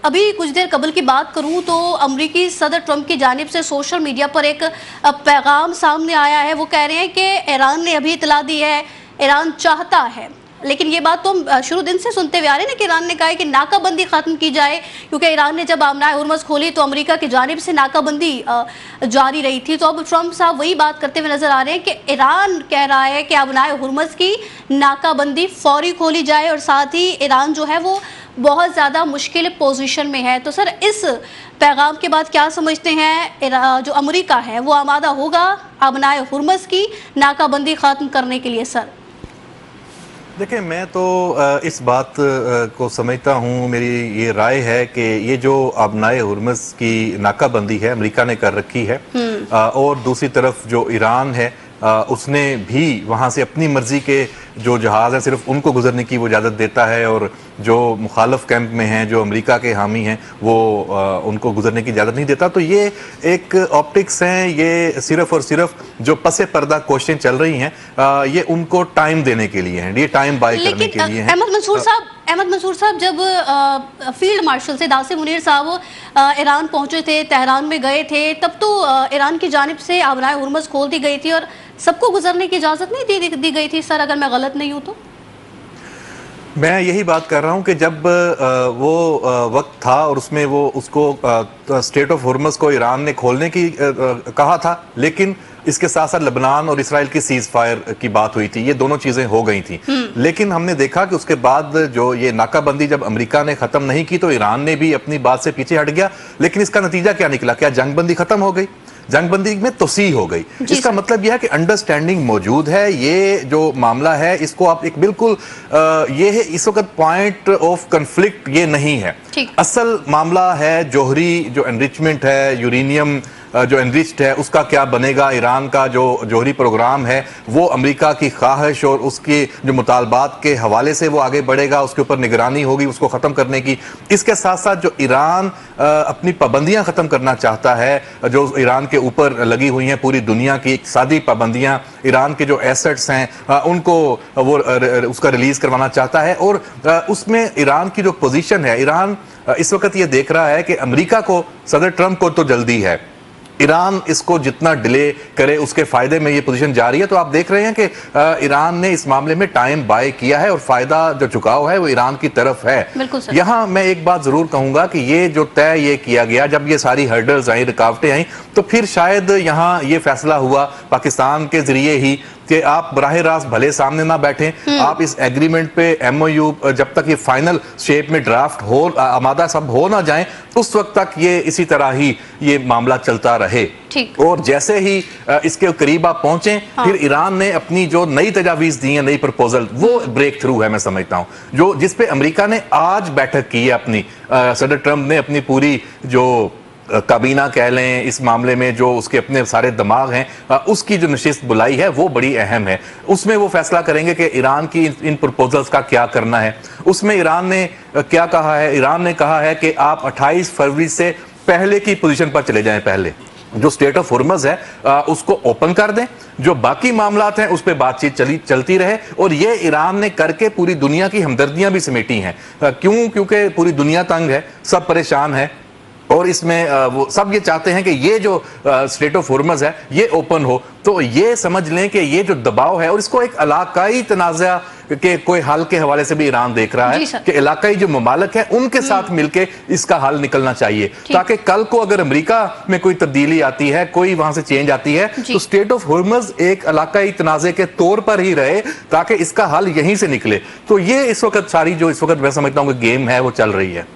अभी कुछ देर कबल की बात करूं तो अमेरिकी सदर ट्रंप की जानिब से सोशल मीडिया पर एक पैगाम सामने आया है। वो कह रहे हैं कि ईरान ने अभी इतला दी है, ईरान चाहता है, लेकिन ये बात तो हम शुरू दिन से सुनते हुए आ रहे हैं ना कि ईरान ने कहा है कि नाकाबंदी खत्म की जाए, क्योंकि ईरान ने जब आमनाए हुर्मुज़ खोली तो अमेरिका की जानिब से नाकाबंदी जारी रही थी। तो अब ट्रंप साहब वही बात करते हुए नजर आ रहे हैं कि ईरान कह रहा है कि आमनाए हुर्मुज़ की नाकाबंदी फौरी खोली जाए और साथ ही ईरान जो है वो बहुत ज़्यादा मुश्किल पोजीशन में है। तो सर, इस पैगाम के बाद क्या समझते हैं, जो अमेरिका है वो आमादा होगा आमनाए हुर्मुज़ की नाकाबंदी ख़त्म करने के लिए? सर देखिए, मैं तो इस बात को समझता हूँ, मेरी ये राय है कि ये जो आबनाए हुर्मुज़ की नाकाबंदी है अमेरिका ने कर रखी है, और दूसरी तरफ जो ईरान है उसने भी वहाँ से अपनी मर्जी के जो जहाज़ हैं सिर्फ उनको गुजरने की वो इजाज़त देता है, और जो मुखालफ कैंप में हैं, जो अमेरिका के हामी हैं, वो उनको गुजरने की इजाज़त नहीं देता। तो ये एक ऑप्टिक्स हैं, ये सिर्फ और सिर्फ जो पसे पर्दा कोशिशें चल रही हैं ये उनको टाइम देने के लिए हैं, ये टाइम बाय करने के लिए हैं। अहमद मंसूर साहब जब फील्ड मार्शल से दासिम मुनीर साहब ईरान पहुंचे थे, तेहरान में गए थे, तब तो ईरान की जानिब से आबनाए हुर्मुज़ खोल दी गई थी और सबको गुजरने की इजाज़त नहीं दी गई थी। सर, अगर मैं गलत नहीं हूं तो मैं यही बात कर रहा हूं कि जब वो वक्त था और उसमें वो उसको स्टेट ऑफ हुर्मुज़ को ईरान ने खोलने की कहा था, लेकिन इसके साथ साथ लेबनान और इसराइल की सीज फायर की बात हुई थी, ये दोनों चीजें हो गई थी। लेकिन हमने देखा कि उसके बाद जो ये नाकाबंदी जब अमेरिका ने खत्म नहीं की तो ईरान ने भी अपनी बात से पीछे हट गया। लेकिन इसका नतीजा क्या निकला? क्या जंगबंदी खत्म हो गई? जंगबंदी में तोसी हो गई। इसका मतलब यह है कि अंडरस्टैंडिंग मौजूद है। ये जो मामला है इसको आप एक बिल्कुल ये है, इस वक्त पॉइंट ऑफ कन्फ्लिक्ट ये नहीं है। असल मामला है जोहरी जो एनरिचमेंट है, यूरेनियम जो एनरिच्ड है उसका क्या बनेगा। ईरान का जो जोहरी प्रोग्राम है वो अमेरिका की ख्वाहिश और उसके जो मुतालबात के हवाले से वो आगे बढ़ेगा, उसके ऊपर निगरानी होगी उसको ख़त्म करने की। इसके साथ साथ जो ईरान अपनी पाबंदियां ख़त्म करना चाहता है, जो ईरान के ऊपर लगी हुई हैं पूरी दुनिया की इक़्तिसादी पाबंदियां, ईरान के जो एसेट्स हैं उनको वो उसका रिलीज़ करवाना चाहता है। और उसमें ईरान की जो पोजीशन है, ईरान इस वक्त ये देख रहा है कि अमेरिका को, सदर ट्रंप को तो जल्दी है, ईरान इसको जितना डिले करे उसके फायदे में ये पोजीशन जा रही है। तो आप देख रहे हैं कि ईरान ने इस मामले में टाइम बाय किया है और फायदा जो झुकाव है वो ईरान की तरफ है। यहां मैं एक बात जरूर कहूंगा कि ये जो तय ये किया गया, जब ये सारी हर्डल्स आई, रुकावटें आई, तो फिर शायद यहां ये फैसला हुआ पाकिस्तान के जरिए ही कि आप बराह रास्त भले सामने ना बैठें, आप इस एग्रीमेंट पे MOU जब तक ये फाइनल शेप में ड्राफ्ट हो, आमादा सब हो ना जाए, उस वक्त तक ये इसी तरह ही ये मामला चलता रहे। और जैसे ही इसके करीब आप पहुंचे, फिर ईरान ने अपनी जो नई तजावीज दी है, नई प्रपोजल, वो ब्रेक थ्रू है मैं समझता हूं, जो जिसपे अमेरिका ने आज बैठक की है अपनी, सदर ट्रंप ने अपनी पूरी जो काबीना कह लें इस मामले में, जो उसके अपने सारे दिमाग हैं, उसकी जो नशिस्त बुलाई है वो बड़ी अहम है। उसमें वो फैसला करेंगे कि ईरान की इन प्रपोजल्स का क्या करना है। उसमें ईरान ने क्या कहा है? ईरान ने कहा है कि आप 28 फरवरी से पहले की पोजीशन पर चले जाएं, पहले जो स्टेट ऑफ हुर्मुज़ है उसको ओपन कर दें, जो बाकी मामलात हैं उस पर बातचीत चलती रहे। और ये ईरान ने करके पूरी दुनिया की हमदर्दियां भी समेटी हैं। क्यों? क्योंकि पूरी दुनिया तंग है, सब परेशान है, और इसमें वो सब ये चाहते हैं कि ये जो स्टेट ऑफ हुर्मुज़ है ये ओपन हो। तो ये समझ लें कि ये जो दबाव है, और इसको एक इलाकाई तनाज़ा के कोई हल के हवाले से भी ईरान देख रहा है कि इलाकाई जो ममालिक है उनके साथ मिलके इसका हल निकलना चाहिए, ताकि कल को अगर अमेरिका में कोई तब्दीली आती है, कोई वहां से चेंज आती है, तो स्टेट ऑफ हुर्मुज़ एक इलाकाई तनाज़े के तौर पर ही रहे, ताकि इसका हल यहीं से निकले। तो ये इस वक्त सारी जो इस वक्त मैं समझता हूँ कि गेम है वो चल रही है।